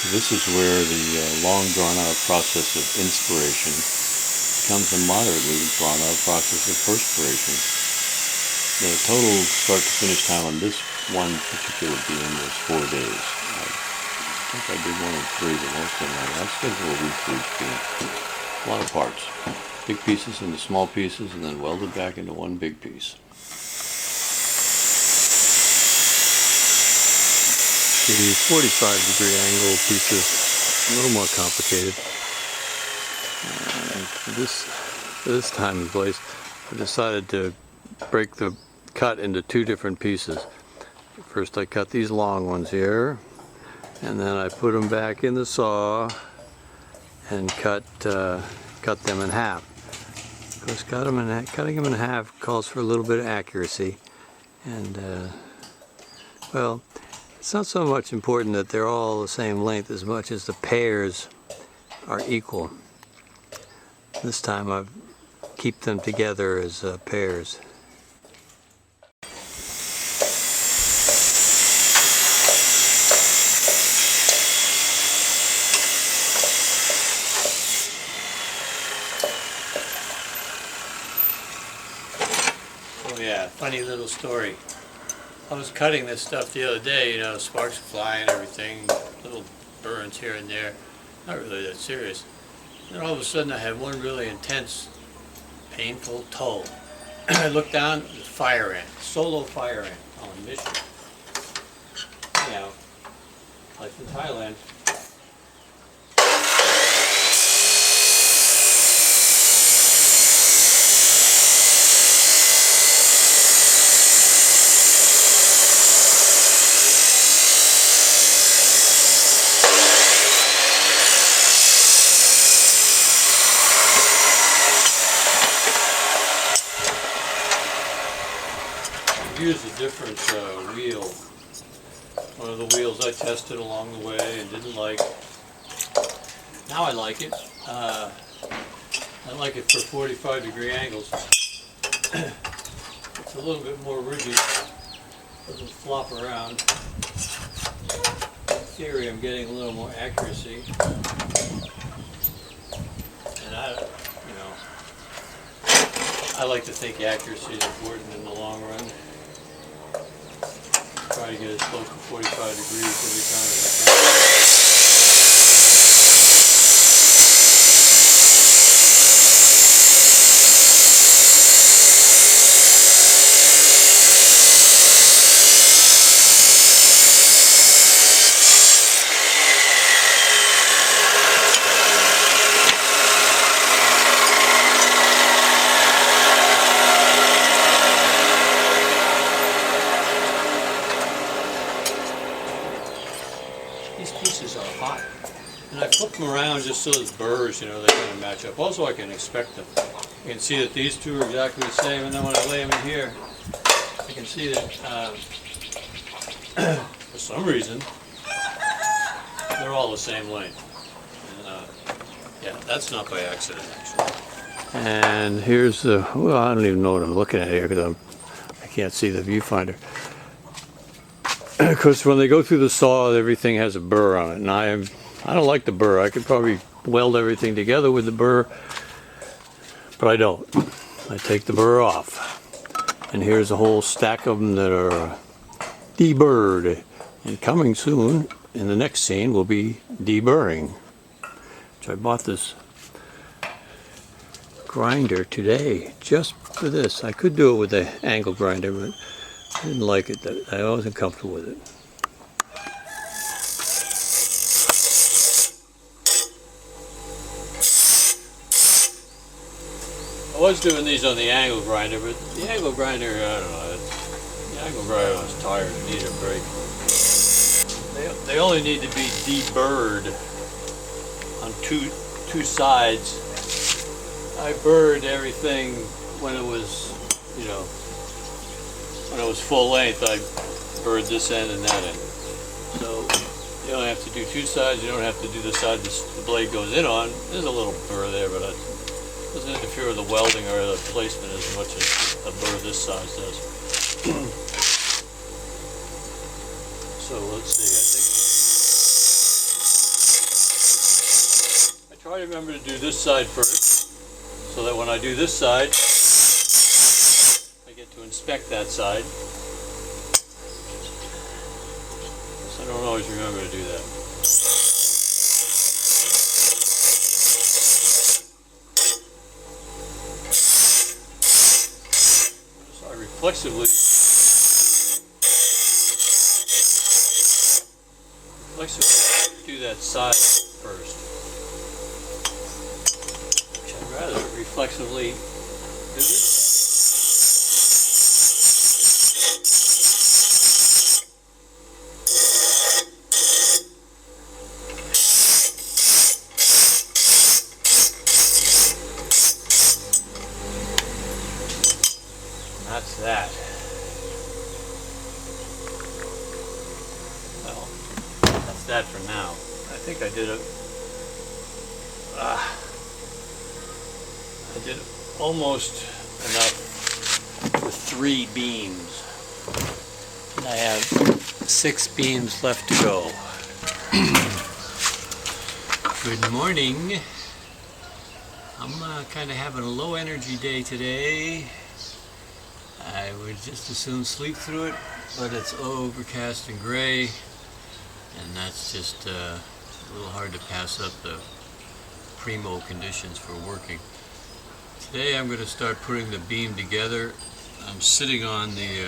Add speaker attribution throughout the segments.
Speaker 1: This is where the long drawn-out process of inspiration becomes a moderately drawn-out process of perspiration. The total start-to-finish time on this one particular beam was 4 days. I think I did 1 in 3, but most of them I scheduled a week for each beam. A lot of parts. Big pieces into small pieces and then welded back into one big piece.
Speaker 2: The 45-degree angle piece is a little more complicated. For this time and place, I decided to break the cut into 2 different pieces. First I cut these long ones here, and then I put them back in the saw and cut them in half. Of course, cutting them in half calls for a little bit of accuracy, and well, it's not so much important that they're all the same length as much as the pairs are equal. This time I keep them together as pairs.
Speaker 3: Oh yeah, funny little story. I was cutting this stuff the other day, you know, sparks flying, everything, little burns here and there. Not really that serious. Then all of a sudden I had one really intense, painful toe. I looked down, it was a fire ant, solo fire ant on a mission. Anyhow, life in Thailand. Used a different wheel. One of the wheels I tested along the way and didn't like. Now I like it. I like it for 45-degree angles. It's a little bit more rigid. Doesn't flop around. In theory, I'm getting a little more accuracy. And I like to think accuracy is important in the long run. Try to get as close to 45 degrees every time as I can. These pieces are hot, and I flip them around just so there's burrs, you know, they kind of match up. Also, I can inspect them. You can see that these two are exactly the same, and then when I lay them in here, I can see that for some reason they're all the same length. And, yeah, that's not by accident, actually.
Speaker 2: And here's the, well, I don't even know what I'm looking at here because I can't see the viewfinder. Because when they go through the saw, everything has a burr on it, and I don't like the burr. I could probably weld everything together with the burr, but I don't. I take the burr off, and here's a whole stack of them that are deburred. And coming soon, in the next scene, will be deburring. So I bought this grinder today just for this. I could do it with the angle grinder, but I didn't like it. I wasn't comfortable with it.
Speaker 3: I was doing these on the angle grinder, but the angle grinder, I don't know, the angle grinder was tired and needed a break. They only need to be deburred on two sides. I burred everything when it was, you know, when it was full length. I burred this end and that end. So you don't have to do 2 sides. You don't have to do the side the blade goes in on. There's a little burr there, but it doesn't interfere with the welding or the placement as much as a burr this size does. So let's see. I think Try to remember to do this side first, so that when I do this side, I get to inspect that side. So I don't always remember to do that. So I reflexively do that side first. I'd rather reflexively do this. And that's that. Well, that's that for now. I think I did almost enough with 3 beams. And I have 6 beams left to go. Good morning. I'm kind of having a low energy day today. I would just as soon sleep through it, but it's overcast and gray, and that's just a little hard to pass up the primo conditions for working. Today I'm going to start putting the beam together. I'm sitting on the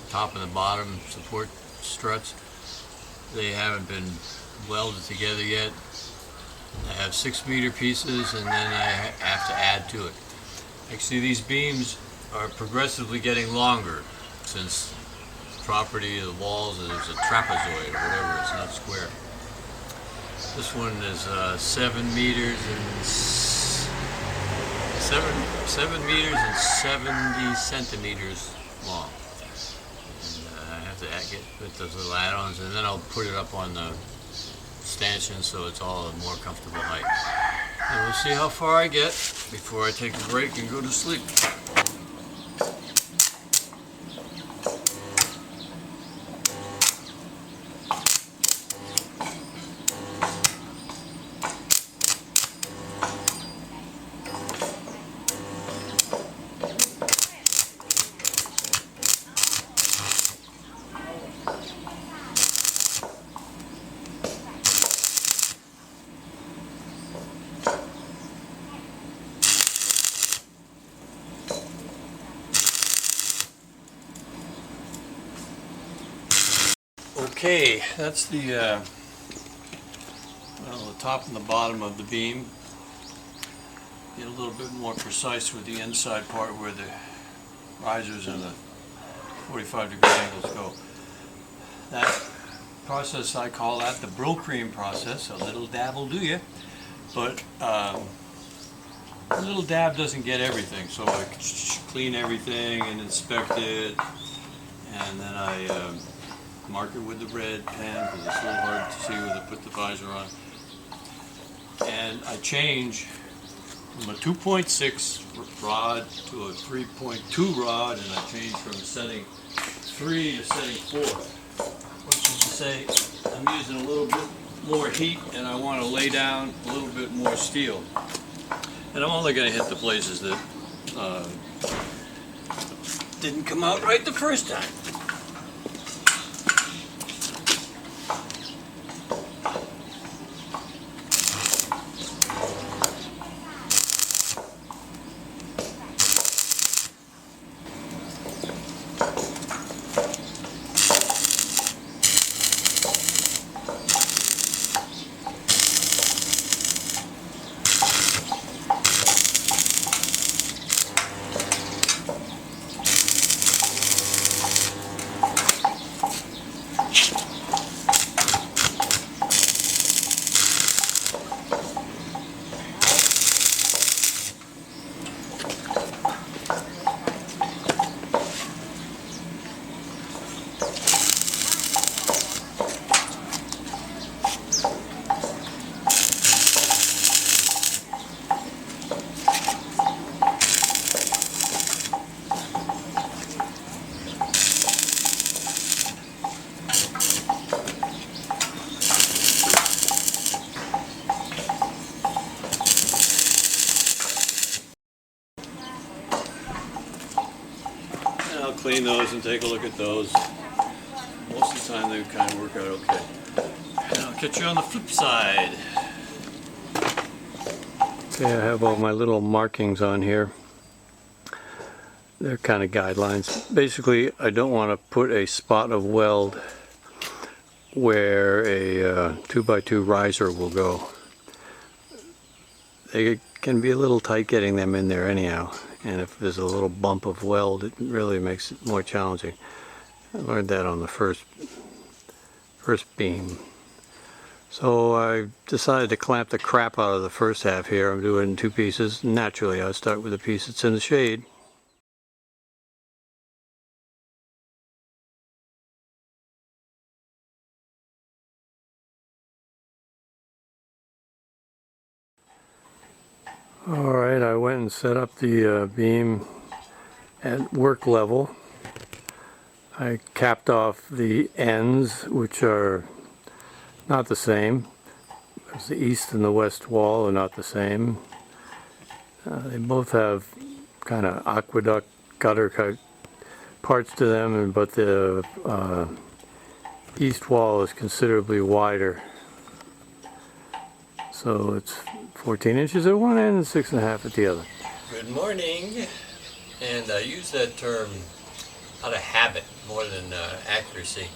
Speaker 3: top and the bottom support struts. They haven't been welded together yet. I have 6-meter pieces, and then I have to add to it. Actually, these beams are progressively getting longer since the property of the walls is a trapezoid or whatever, it's not square. This one is 7 meters and 7 meters and 70 centimeters long. And I have to put those little add-ons, and then I'll put it up on the stanchion so it's all a more comfortable height. And we'll see how far I get before I take a break and go to sleep. Okay, that's the top and the bottom of the beam. Get a little bit more precise with the inside part where the risers and the 45-degree angles go. That process, I call that the Brill-Cream process. A little dab will do you, but a little dab doesn't get everything. So I clean everything and inspect it, and then I mark it with the red pen because it's a little hard to see when I put the visor on. And I change from a 2.6 rod to a 3.2 rod, and I change from setting 3 to setting 4. Which is to say, I'm using a little bit more heat and I want to lay down a little bit more steel. And I'm only going to hit the places that didn't come out right the first time. clean those and take a look at those. Most of the time they kind of work out okay. And I'll catch you on the flip side.
Speaker 2: Okay, I have all my little markings on here. They're kind of guidelines. Basically, I don't want to put a spot of weld where a 2x2 riser will go. They can be a little tight getting them in there anyhow, and if there's a little bump of weld, it really makes it more challenging. I learned that on the first beam. So I decided to clamp the crap out of the first half here. I'm doing it in 2 pieces. Naturally, I'll start with the piece that's in the shade. Alright, I went and set up the beam at work level. I capped off the ends, which are not the same. The east and the west wall are not the same. They both have kind of aqueduct gutter parts to them, but the east wall is considerably wider. So it's 14 inches at one end and 6.5 at the other.
Speaker 3: Good morning. And I use that term out of habit more than accuracy.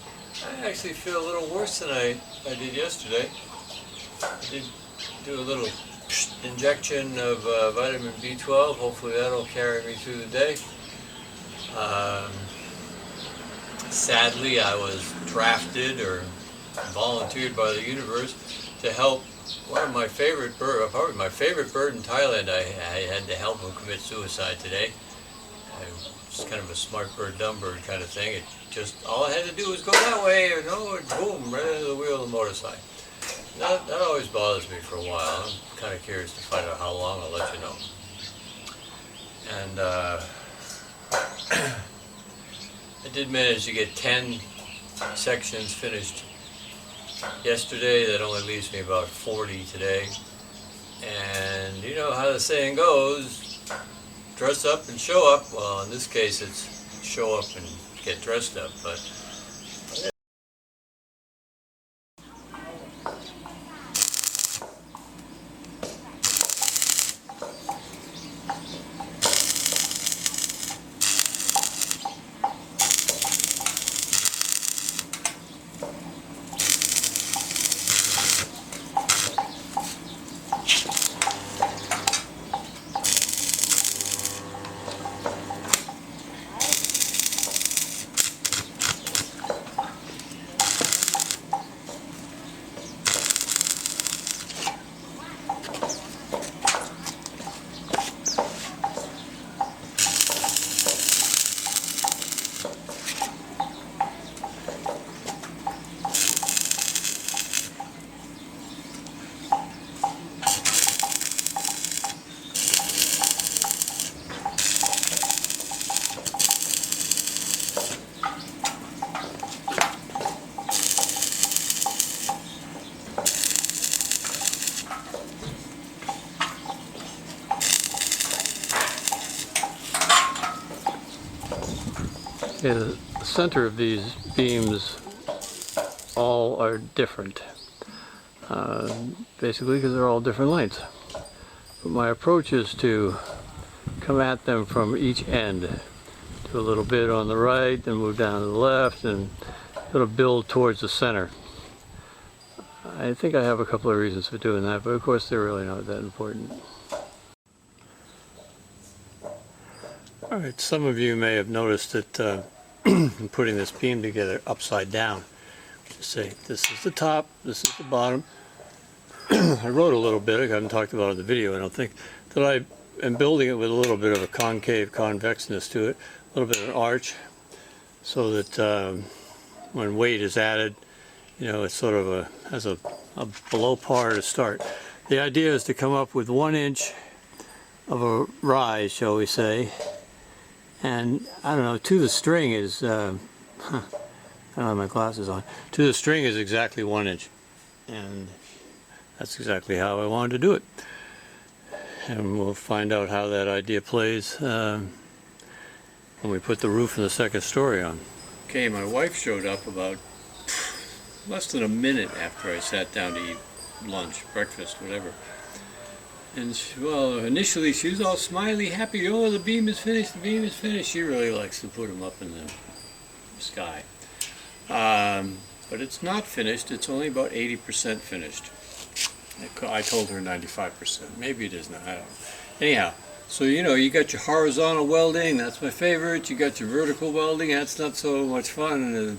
Speaker 3: I actually feel a little worse than I did yesterday. I did do a little injection of vitamin B12. Hopefully that'll carry me through the day. Sadly, I was drafted or volunteered by the universe to help one of my favorite bird, probably my favorite bird in Thailand. I had to help him commit suicide today. It's kind of a smart bird, dumb bird kind of thing. It just, all I had to do was go that way, or no, and boom, right into the wheel of the motorcycle. That always bothers me for a while. I'm kind of curious to find out how long. I'll let you know. And I did manage to get 10 sections finished yesterday. That only leaves me about 40 today. And you know how the saying goes, dress up and show up. Well, in this case it's show up and get dressed up, but
Speaker 2: the center of these beams all are different, basically because they're all different lengths. But my approach is to come at them from each end. Do a little bit on the right, then move down to the left, and sort of build towards the center. I think I have a couple of reasons for doing that, but of course they're really not that important. Alright, some of you may have noticed that I'm putting this beam together upside down. Just say, this is the top, this is the bottom. I wrote a little bit, I haven't talked about it in the video, I don't think, that I am building it with a little bit of a concave convexness to it, a little bit of an arch, so that when weight is added, you know, it's sort of has a below par to start. The idea is to come up with 1 inch of a rise, shall we say, and I don't know, to the string is, I don't have my glasses on, to the string is exactly 1 inch, and that's exactly how I wanted to do it. And we'll find out how that idea plays when we put the roof and the second story on.
Speaker 3: Okay, my wife showed up about less than a minute after I sat down to eat lunch, breakfast, whatever. And well, initially she was all smiley, happy. Oh, the beam is finished. The beam is finished. She really likes to put them up in the sky. But it's not finished. It's only about 80% finished. I told her 95%. Maybe it is not. I don't know. Anyhow, so you got your horizontal welding. That's my favorite. You got your vertical welding. That's not so much fun.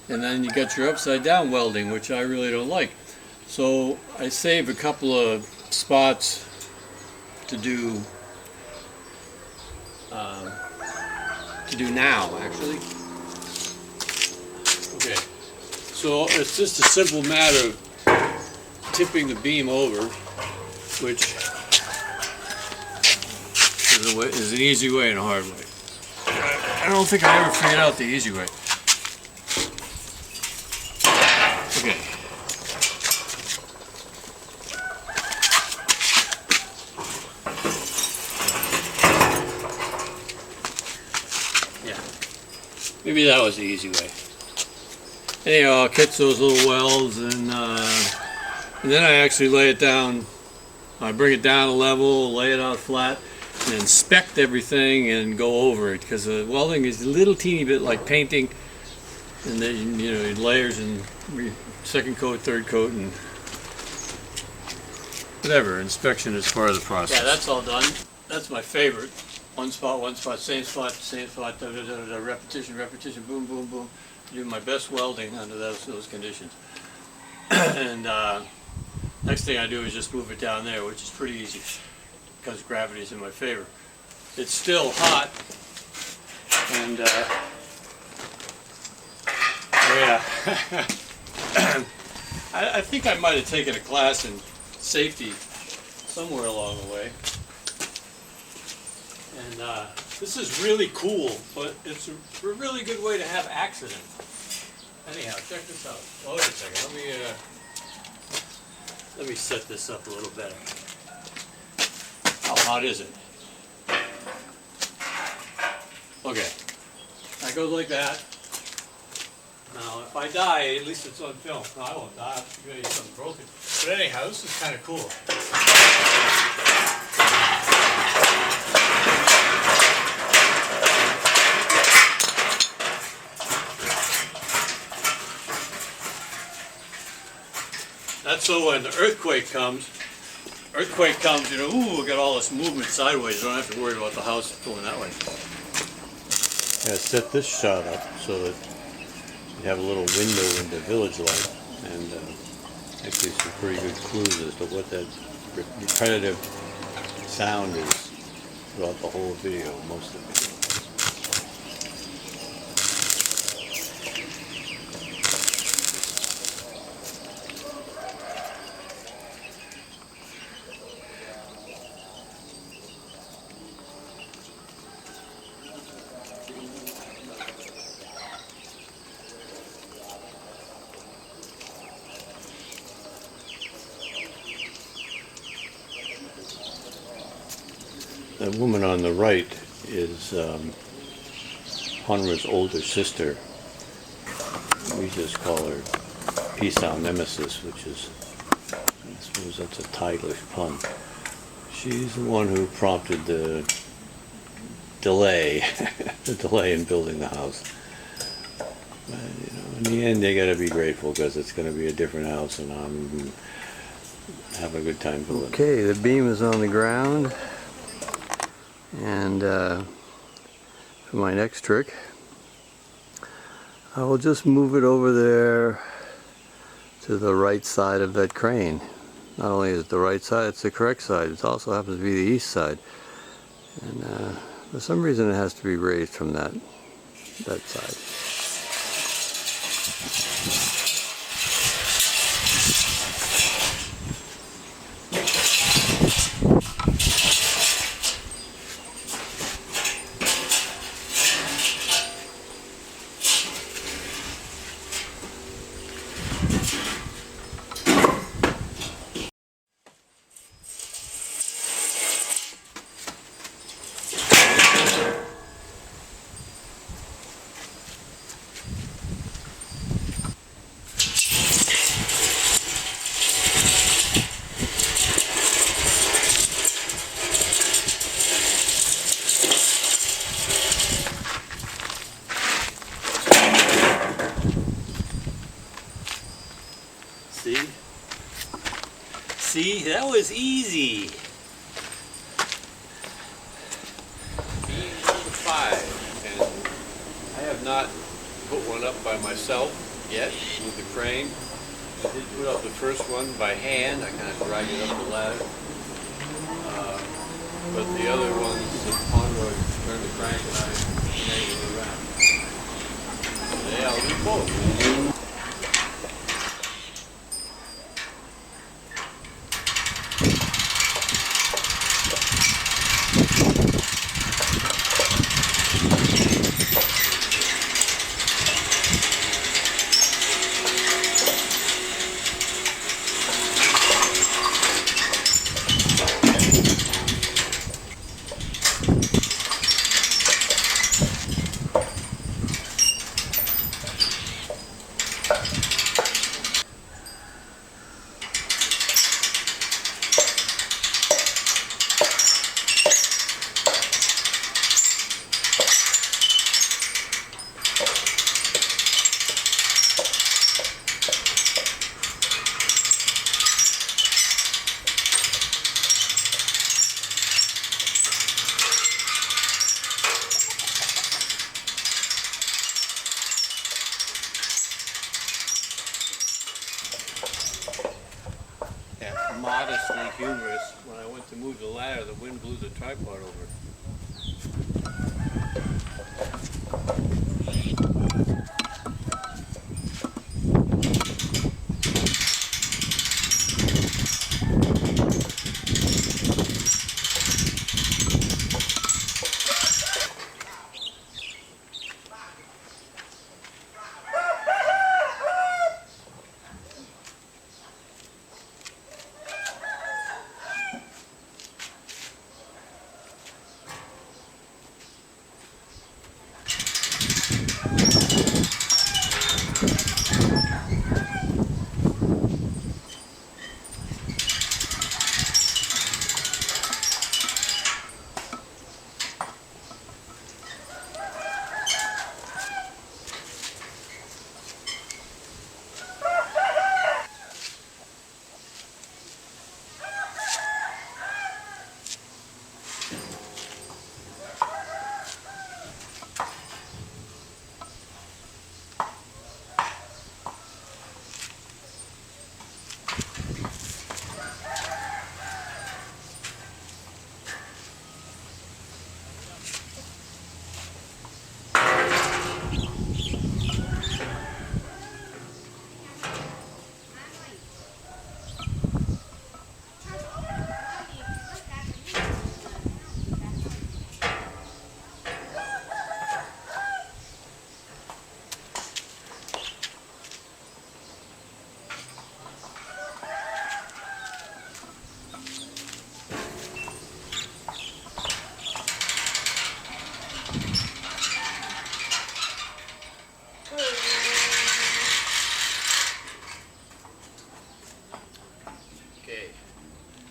Speaker 3: And then you got your upside down welding, which I really don't like. So I saved a couple of spots to do now, actually. Okay, so it's just a simple matter of tipping the beam over, which is an easy way and a hard way. I don't think I ever figured out the easy way. Okay. Maybe that was the easy way. Anyhow, I'll catch those little welds, and then I actually lay it down. I bring it down a level, lay it out flat, and inspect everything and go over it, because welding is a little teeny bit like painting, and then in layers and second coat, third coat, and whatever. Inspection is part of the process. Yeah, that's all done. That's my favorite. One spot, same spot, repetition, repetition, boom, boom, boom. Do my best welding under those conditions. And next thing I do is just move it down there, which is pretty easy because gravity is in my favor. It's still hot, and I think I might have taken a class in safety somewhere along the way. And this is really cool, but it's a really good way to have accidents. Anyhow, check this out. Oh, wait a second. Let me set this up a little better. How hot is it? Okay. That goes like that. Now, if I die, at least it's on film. No, I won't die. I'll give you something broken. But anyhow, this is kind of cool. That's so when the earthquake comes, ooh, we got all this movement sideways. You don't have to worry about the house going that way.
Speaker 1: Yeah, set this shot up so that you have a little window into village light, and actually some pretty good clues as to what that repetitive sound is throughout the whole video, most of it. The woman on the right is Honra's older sister. We just call her Peace-Out Nemesis, which is, I suppose that's a Thai-English pun. She's the one who prompted the delay, in building the house. But, in the end, they got to be grateful because it's going to be a different house, and I'm having a good time building it.
Speaker 2: Okay, the beam is on the ground. And for my next trick, I will just move it over there to the right side of that crane. Not only is it the right side, it's the correct side. It also happens to be the east side. And for some reason it has to be raised from that side.
Speaker 3: See? See? That was easy. Beam number 5. And I have not put one up by myself yet with the crane. I did put up the first one by hand. I kind of dragged it up the ladder. But the other ones, the Conroy turned the crank and I made it around. Yeah, I'll do both. Modestly humorous. When I went to move the ladder, the wind blew the tripod over.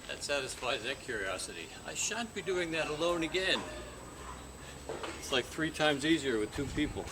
Speaker 3: That satisfies that curiosity. I shan't be doing that alone again. It's like 3 times easier with 2 people.